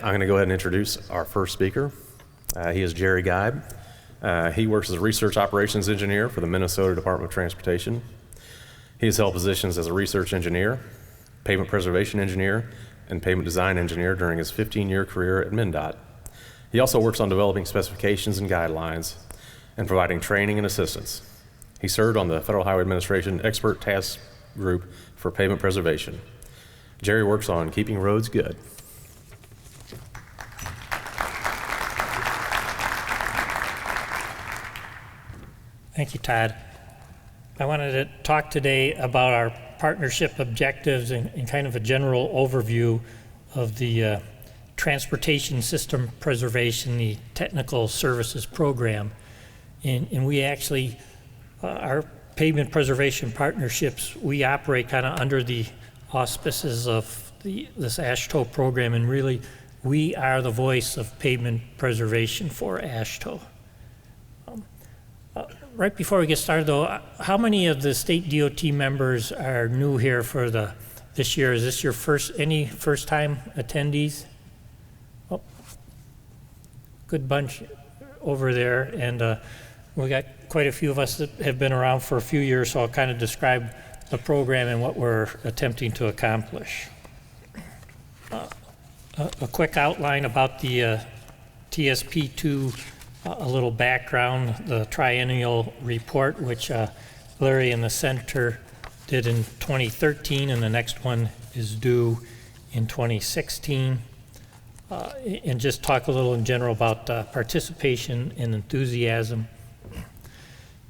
I'm going to go ahead and introduce our first speaker. He is Jerry Geib. He works as a research operations engineer for the Minnesota Department of Transportation. He has held positions as a research engineer, pavement preservation engineer, and pavement design engineer during his 15-year career at MnDOT. He also works on developing specifications and guidelines and providing training and assistance. He served on the Federal Highway Administration Expert Task Group for Pavement Preservation. Jerry works on keeping roads good. Thank you, Todd. I wanted to talk today about our partnership objectives and kind of a general overview of the Transportation System Preservation, the Technical Services Program. And we actually, our pavement preservation partnerships, we operate kind of under the auspices of this AASHTO program, and really we are the voice of pavement preservation for AASHTO. Right before we get started though, how many of the state DOT members are new here for this year? Is this your any first time attendees? Oh, good bunch over there, and we got quite a few of us that have been around for a few years, so I'll kind of describe the program and what we're attempting to accomplish. A quick outline about the TSP2, a little background, the triennial report, which Larry in the center did in 2013, and the next one is due in 2016. And just talk a little in general about participation and enthusiasm.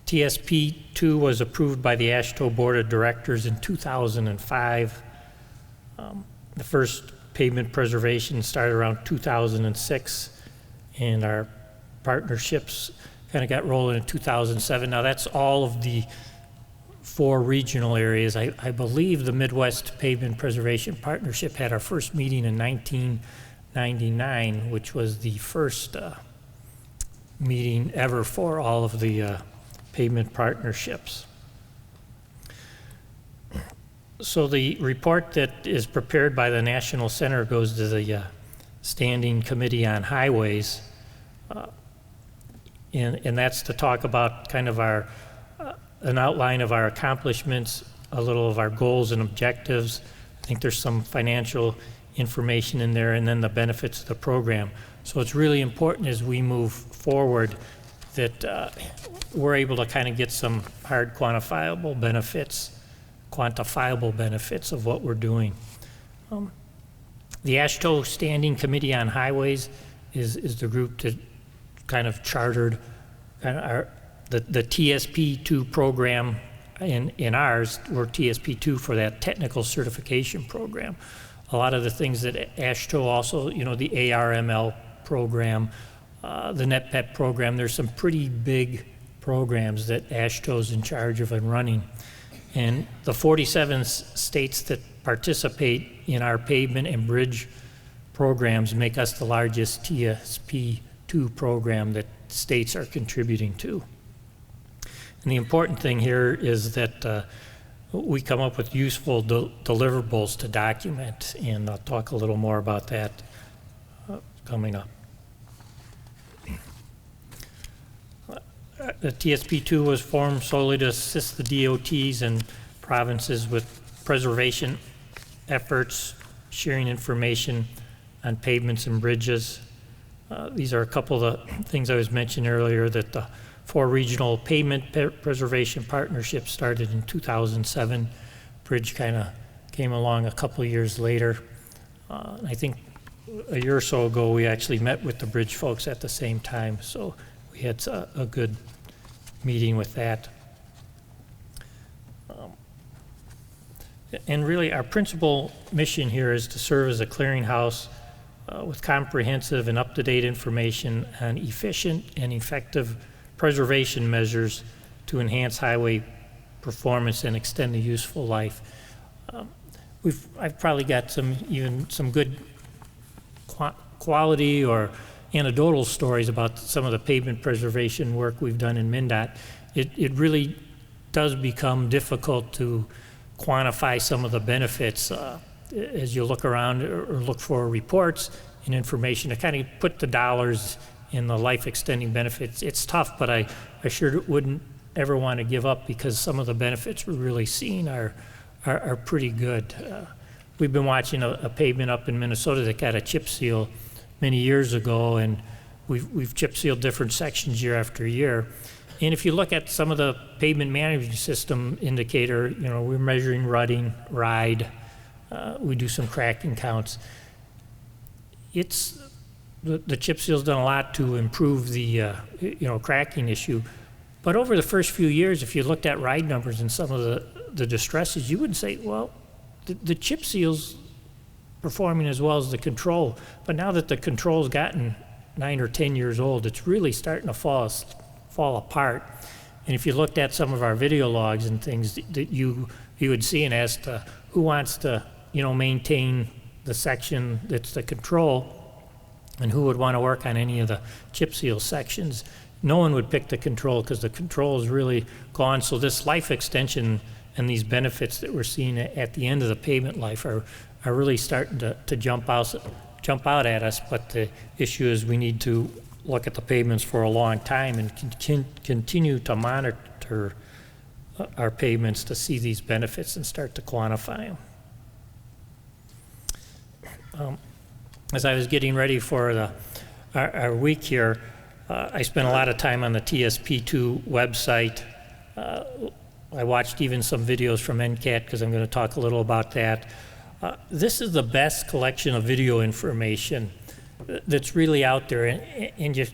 TSP2 was approved by the AASHTO Board of Directors in 2005. The first pavement preservation started around 2006, and our partnerships kind of got rolling in 2007. Now that's all of the 4 regional areas. I believe the Midwest Pavement Preservation Partnership had our first meeting in 1999, which was the first meeting ever for all of the pavement partnerships. So the report that is prepared by the National Center goes to the Standing Committee on Highways. And that's to talk about kind of an outline of our accomplishments, a little of our goals and objectives. I think there's some financial information in there, and then the benefits of the program. So it's really important as we move forward that we're able to kind of get some hard quantifiable benefits of what we're doing. The AASHTO Standing Committee on Highways is the group that kind of chartered the TSP2 program. In ours, we're TSP2 for that technical certification program. A lot of the things that AASHTO also, the ARML program, the NetPET program, there's some pretty big programs that AASHTO's in charge of and running. And the 47 states that participate in our pavement and bridge programs make us the largest TSP2 program that states are contributing to. And the important thing here is that we come up with useful deliverables to document, and I'll talk a little more about that coming up. The TSP2 was formed solely to assist the DOTs and provinces with preservation efforts, sharing information on pavements and bridges. These are a couple of the things I was mentioning earlier, that the Four Regional Pavement Preservation Partnerships started in 2007. Bridge kind of came along a couple of years later. I think a year or so ago we actually met with the bridge folks at the same time, so we had a good meeting with that. And really our principal mission here is to serve as a clearinghouse with comprehensive and up-to-date information on efficient and effective preservation measures to enhance highway performance and extend the useful life. I've probably got some good quality or anecdotal stories about some of the pavement preservation work we've done in MnDOT. It really does become difficult to quantify some of the benefits as you look around or look for reports in information to kind of put the dollars in the life extending benefits. It's tough, but I sure wouldn't ever want to give up because some of the benefits we're really seeing are pretty good. We've been watching a pavement up in Minnesota that got a chip seal many years ago, and we've chip sealed different sections year after year. And if you look at some of the pavement management system indicator, you know, we're measuring rutting, ride, we do some cracking counts. The chip seal's done a lot to improve the cracking issue. But over the first few years, if you looked at ride numbers and some of the distresses, you would say, well, the chip seal's performing as well as the control. But now that the control's gotten 9 or 10 years old, it's really starting to fall apart. And if you looked at some of our video logs and things that you would see, and as to who wants to, maintain the section that's the control, and who would want to work on any of the chip seal sections, no one would pick the control because the control is really gone. So this life extension and these benefits that we're seeing at the end of the pavement life are really starting to jump out at us. But the issue is we need to look at the pavements for a long time and continue to monitor our pavements to see these benefits and start to quantify them. As I was getting ready for our week here, I spent a lot of time on the TSP2 website. I watched even some videos from NCAT because I'm going to talk a little about that. This is the best collection of video information that's really out there, and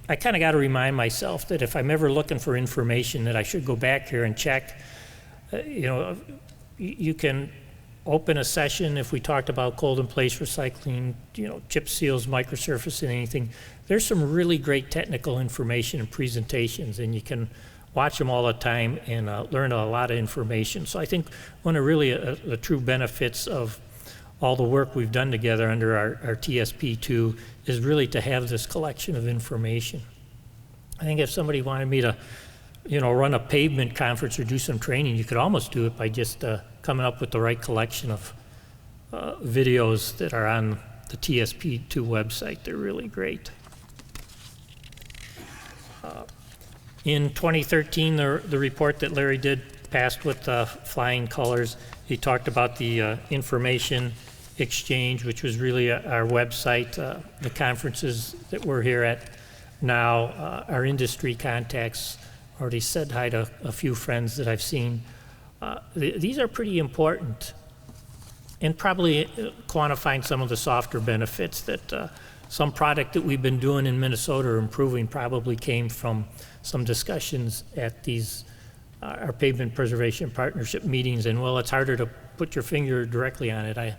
I kind of got to remind myself that if I'm ever looking for information that I should go back here and check. You can open a session if we talked about cold in place recycling, chip seals, microsurface, and anything. There's some really great technical information and presentations, and you can watch them all the time and learn a lot of information. So I think one of really the true benefits of all the work we've done together under our TSP2 is really to have this collection of information. I think if somebody wanted me to, run a pavement conference or do some training, you could almost do it by just coming up with the right collection of videos that are on the TSP2 website. They're really great. In 2013, the report that Larry did passed with flying colors. He talked about the information exchange, which was really our website, the conferences that we're here at now, our industry contacts. Already said hi to a few friends that I've seen. These are pretty important, and probably quantifying some of the softer benefits that some product that we've been doing in Minnesota or improving probably came from some discussions at these our pavement preservation partnership meetings. And well, it's harder to put your finger directly on it.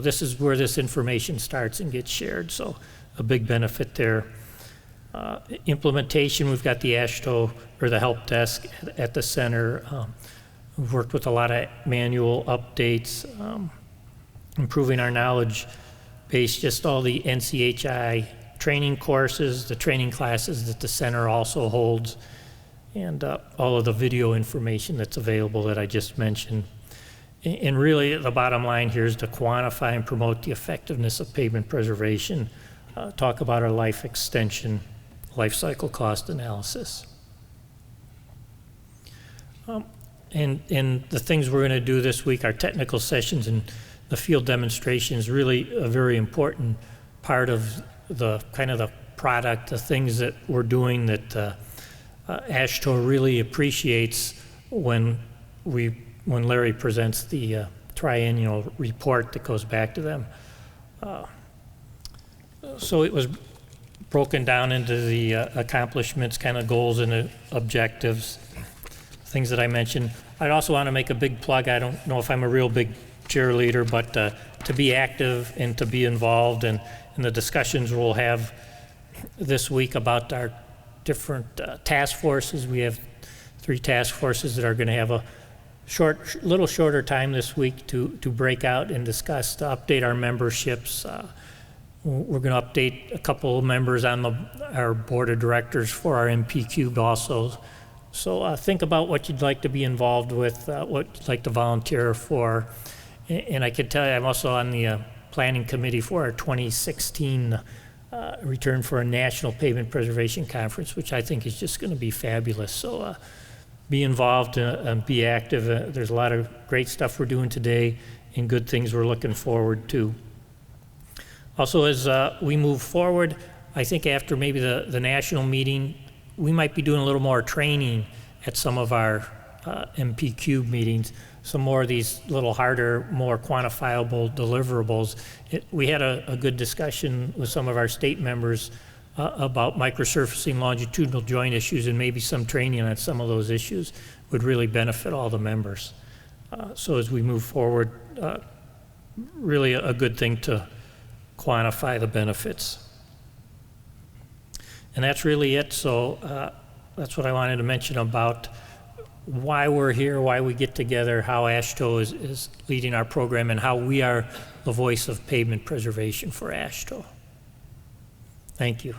This is where this information starts and gets shared, so a big benefit there. Implementation, we've got the AASHTO, or the help desk at the center. We've worked with a lot of manual updates, improving our knowledge base, just all the NCHI training courses, the training classes that the center also holds, and all of the video information that's available that I just mentioned. And really, the bottom line here is to quantify and promote the effectiveness of pavement preservation, talk about our life extension, life cycle cost analysis. And the things we're going to do this week, our technical sessions and the field demonstration is really a very important part of the kind of the product, the things that we're doing that AASHTO really appreciates when Larry presents the triennial report that goes back to them. So it was broken down into the accomplishments, kind of goals and objectives, things that I mentioned. I'd also want to make a big plug. I don't know if I'm a real big cheerleader, but to be active and to be involved in the discussions we'll have this week about our different task forces. We have 3 task forces that are going to have a little shorter time this week to break out and discuss, to update our memberships. We're going to update a couple of members on our board of directors for our MP Cube also. So think about what you'd like to be involved with, what you'd like to volunteer for. And I can tell you, I'm also on the planning committee for our 2016 return for a National Pavement Preservation Conference, which I think is just going to be fabulous. So be involved and be active. There's a lot of great stuff we're doing today and good things we're looking forward to. Also, as we move forward, I think after maybe the national meeting, we might be doing a little more training at some of our MPQ meetings, some more of these little harder, more quantifiable deliverables. We had a good discussion with some of our state members about microsurfacing longitudinal joint issues, and maybe some training on some of those issues would really benefit all the members. So as we move forward, really a good thing to quantify the benefits. And that's really it. So that's what I wanted to mention about why we're here, why we get together, how AASHTO is leading our program, and how we are the voice of pavement preservation for AASHTO. Thank you.